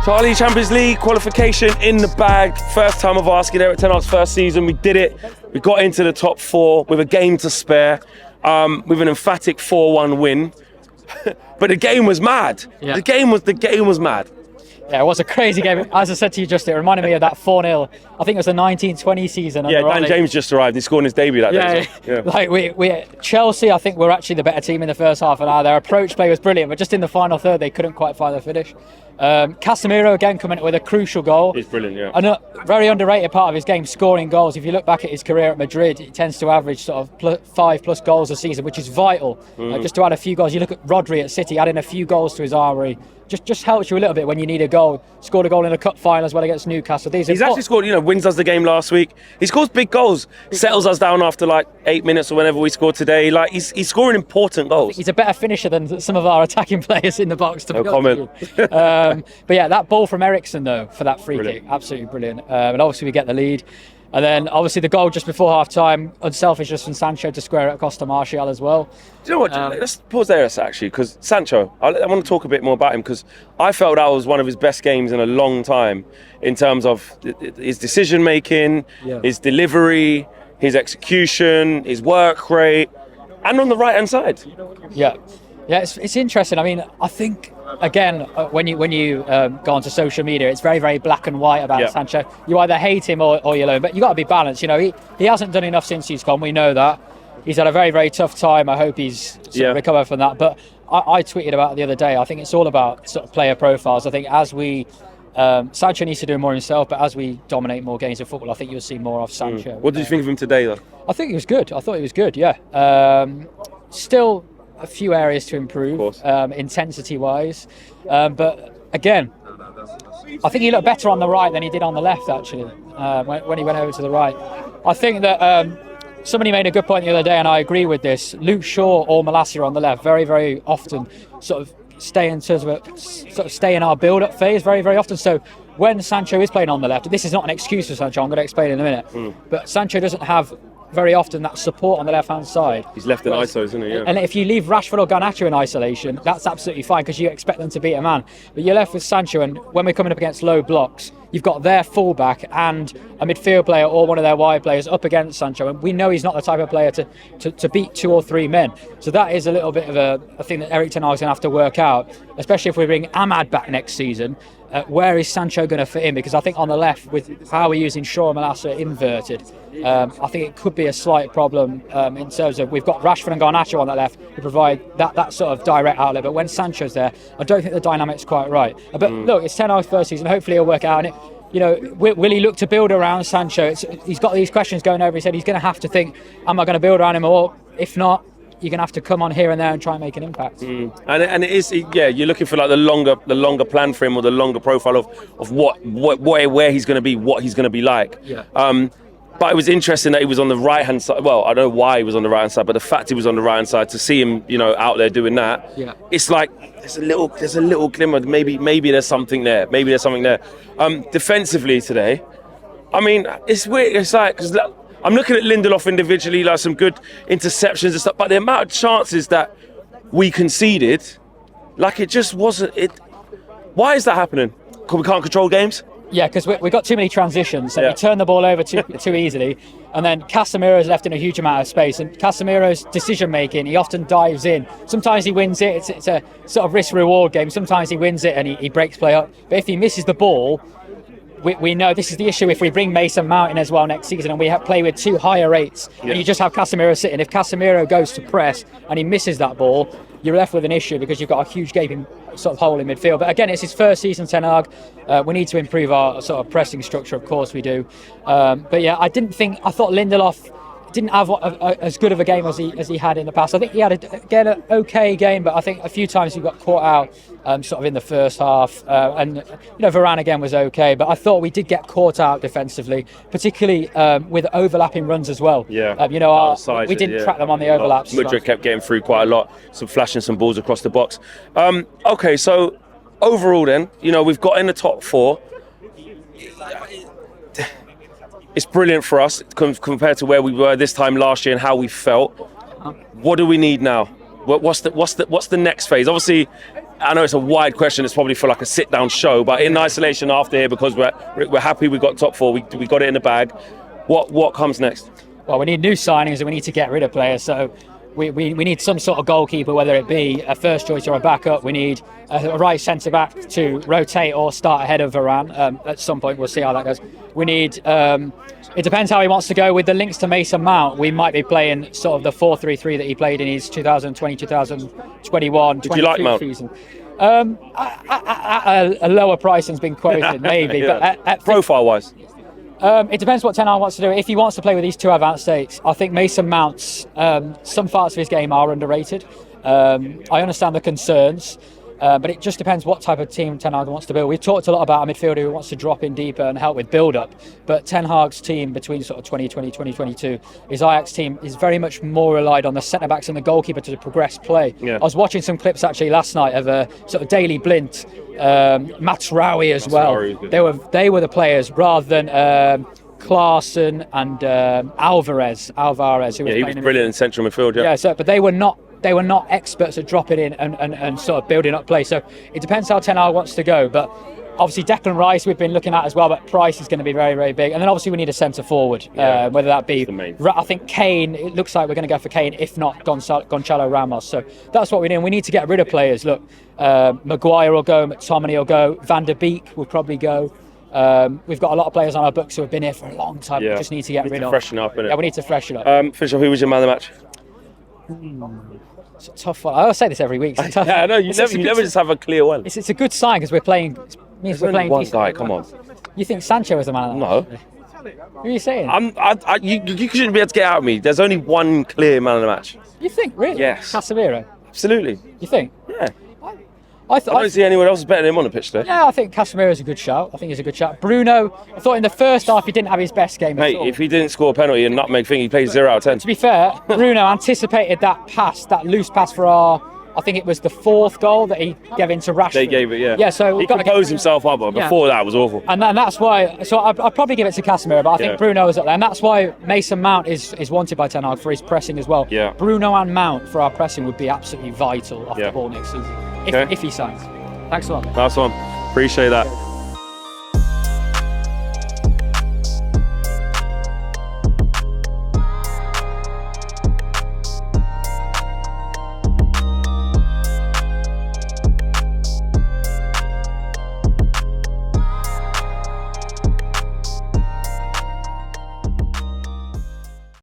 Charlie, Champions League qualification in the bag. First time of asking Eric Ten Hag's first season. We did it. We got into the top 4 with a game to spare, with an emphatic 4-1 win. But the game was mad. Yeah. The game was mad. Yeah, it was a crazy game. As I said to you just, it reminded me of that 4-0. I think it was the 1920 season. Yeah, Dan James just arrived. He scored in his debut that day. Yeah. Like we Chelsea, I think, were actually the better team in the first half an hour. Their approach play was brilliant, but just in the final third, they couldn't quite find the finish. Casemiro again coming with a crucial goal. He's brilliant, yeah. And a very underrated part of his game, scoring goals. If you look back at his career at Madrid, he tends to average sort of 5+ goals a season, which is vital. Just to add a few goals. You look at Rodri at City, adding a few goals to his armoury. Just helps you a little bit when you need a goal. Scored a goal in a cup final as well against Newcastle. He's actually scored, wins us the game last week. He scores big goals, settles us down after like 8 minutes or whenever we scored today. Like he's scoring important goals. He's a better finisher than some of our attacking players in the box. To no be comment. But yeah, that ball from Eriksen though for that free kick, absolutely brilliant. And obviously we get the lead. And then obviously the goal just before half-time, unselfish from Sancho to square it across to Martial as well. Do you know what? Let's pause there actually, because Sancho, I want to talk a bit more about him, because I felt that was one of his best games in a long time in terms of his decision-making, his delivery, his execution, his work rate, and on the right-hand side. Yeah, it's interesting. I mean, I think, again, when you go onto social media, it's very, very black and white about Sancho. You either hate him or you love him, but you got to be balanced. He hasn't done enough since he's gone. We know that. He's had a very, very tough time. I hope he's recovered from that. But I tweeted about it the other day. I think it's all about sort of player profiles. I think as we Sancho needs to do more himself, but as we dominate more games of football, I think you'll see more of Sancho. What did you think of him today, though? I think he was good. I thought he was good. Yeah. Still a few areas to improve, intensity-wise, but again, I think he looked better on the right than he did on the left. Actually, when he went over to the right, I think that somebody made a good point the other day, and I agree with this. Luke Shaw or Malacia on the left, very, very often, sort of stay in our build-up phase, very, very often. So when Sancho is playing on the left, this is not an excuse for Sancho. I'm going to explain in a minute, but Sancho doesn't have very often that support on the left-hand side. He's left in ISO, isn't he? Yeah. And if you leave Rashford or Garnacho in isolation, that's absolutely fine because you expect them to beat a man. But you're left with Sancho, and when we're coming up against low blocks, you've got their fullback and a midfield player or one of their wide players up against Sancho, and we know he's not the type of player to beat 2 or 3 men. So that is a little bit of a thing that Eric Ten Hag's going to have to work out, especially if we bring Ahmad back next season. Where is Sancho going to fit in? Because I think on the left, with how we're using Shaw and Malacia inverted, I think it could be a slight problem in terms of we've got Rashford and Garnacho on the left who provide that sort of direct outlet. But when Sancho's there, I don't think the dynamic's quite right. But look, it's Ten Hag's first season. Hopefully he'll work out. And will he look to build around Sancho? He's got these questions going over his head. He's going to have to think, am I going to build around him? Or if not, you're going to have to come on here and there and try and make an impact. And it is, you're looking for like the longer plan for him, or the longer profile of where he's going to be, what he's going to be like. But it was interesting that he was on the right hand side. Well, I don't know why he was on the right hand side, but the fact he was on the right hand side, to see him, out there doing that, it's like there's a little glimmer. Maybe there's something there. Defensively today, I mean, it's weird. It's like, because I'm looking at Lindelof individually, like some good interceptions and stuff, but the amount of chances that we conceded, like it just wasn't. Why is that happening? Because we can't control games? Yeah, because we got too many transitions. So we turn the ball over too easily, and then Casemiro's left in a huge amount of space. And Casemiro's decision making, he often dives in. Sometimes he wins it. It's a sort of risk-reward game. Sometimes he wins it and he breaks play up. But if he misses the ball, we know this is the issue if we bring Mason Mount in as well next season and we play with 2 higher rates and you just have Casemiro sitting. If Casemiro goes to press and he misses that ball, you're left with an issue because you've got a huge gaping sort of hole in midfield. But again, it's his first season, Ten Hag. We need to improve our sort of pressing structure, of course we do. But yeah, I thought Lindelof didn't have as good of a game as he had in the past. I think he had an okay game, but I think a few times he got caught out sort of in the first half. And Varane again was okay, but I thought we did get caught out defensively, particularly with overlapping runs as well. We didn't track them on the overlaps. Mudryk kept getting through quite a lot, flashing some balls across the box. Okay, so overall then, we've got in the top 4. It's brilliant for us compared to where we were this time last year and how we felt. What do we need now? What's the next phase? Obviously, I know it's a wide question. It's probably for like a sit-down show, but in isolation after here, because we're happy we got top 4, we got it in the bag. What comes next? Well, we need new signings and we need to get rid of players. So we need some sort of goalkeeper, whether it be a first choice or a backup. We need a right centre back to rotate or start ahead of Varane. At some point, we'll see how that goes. We need. It depends how he wants to go with the links to Mason Mount. We might be playing sort of the 4-3-3 that he played in his 2020, 2021, Did you like Mount? season. At a lower price than's been quoted, maybe. Yeah. But Profile-wise? it depends what Ten Hag wants to do. If he wants to play with these 2 advanced states, I think Mason Mount's some parts of his game are underrated. I understand the concerns. But it just depends what type of team Ten Hag wants to build. We've talked a lot about a midfielder who wants to drop in deeper and help with build-up. But Ten Hag's team between sort of 2020, 2022, his Ajax team is very much more relied on the centre-backs and the goalkeeper to progress play. Yeah. I was watching some clips actually last night of sort of Daley Blint, Matsraoui as well. They were the players rather than Klaassen and Alvarez, who was he was brilliant in central midfield. Yeah. But they were not experts at dropping in and sort of building up play. So it depends how Ten Hag wants to go. But obviously Declan Rice we've been looking at as well, but price is going to be very, very big. And then obviously we need a centre forward, whether that be, I think Kane, it looks like we're going to go for Kane, if not Gonçalo Ramos. So that's what we need. We need to get rid of players. Look, Maguire will go, McTominay will go, Van der Beek will probably go. We've got a lot of players on our books who have been here for a long time. We just need to get rid of. Freshen up, innit? Yeah, we need to freshen up. Fisher, who was your man of the match? It's a tough one. I say this every week. It's tough. Yeah, I know. You never just have a clear one. It's a good sign because we're playing. Means we're playing one decent. guy. Come on. You think Sancho is the man of the match? No. Who are you saying? You shouldn't be able to get out of me. There's only one clear man of the match. You think, really? Yes. Casemiro? Absolutely. You think? Yeah. I don't see anyone else better than him on the pitch there. Yeah, I think Casemiro is a good shout. I think he's a good shout. Bruno, I thought in the first half he didn't have his best game Mate, at all. if he didn't score a penalty and nutmeg thing, he plays 0 out of 10. To be fair, Bruno anticipated that pass, that loose pass for I think it was the 4th goal that he gave into Rashford. They gave it, yeah. Yeah, so he composed himself up, but before that was awful. And that's why, so I'd probably give it to Casemiro, but I think Bruno is up there. And that's why Mason Mount is wanted by Ten Hag for his pressing as well. Yeah. Bruno and Mount for our pressing would be absolutely vital off the ball next season, if he signs. Thanks a lot. Nice one. Appreciate that.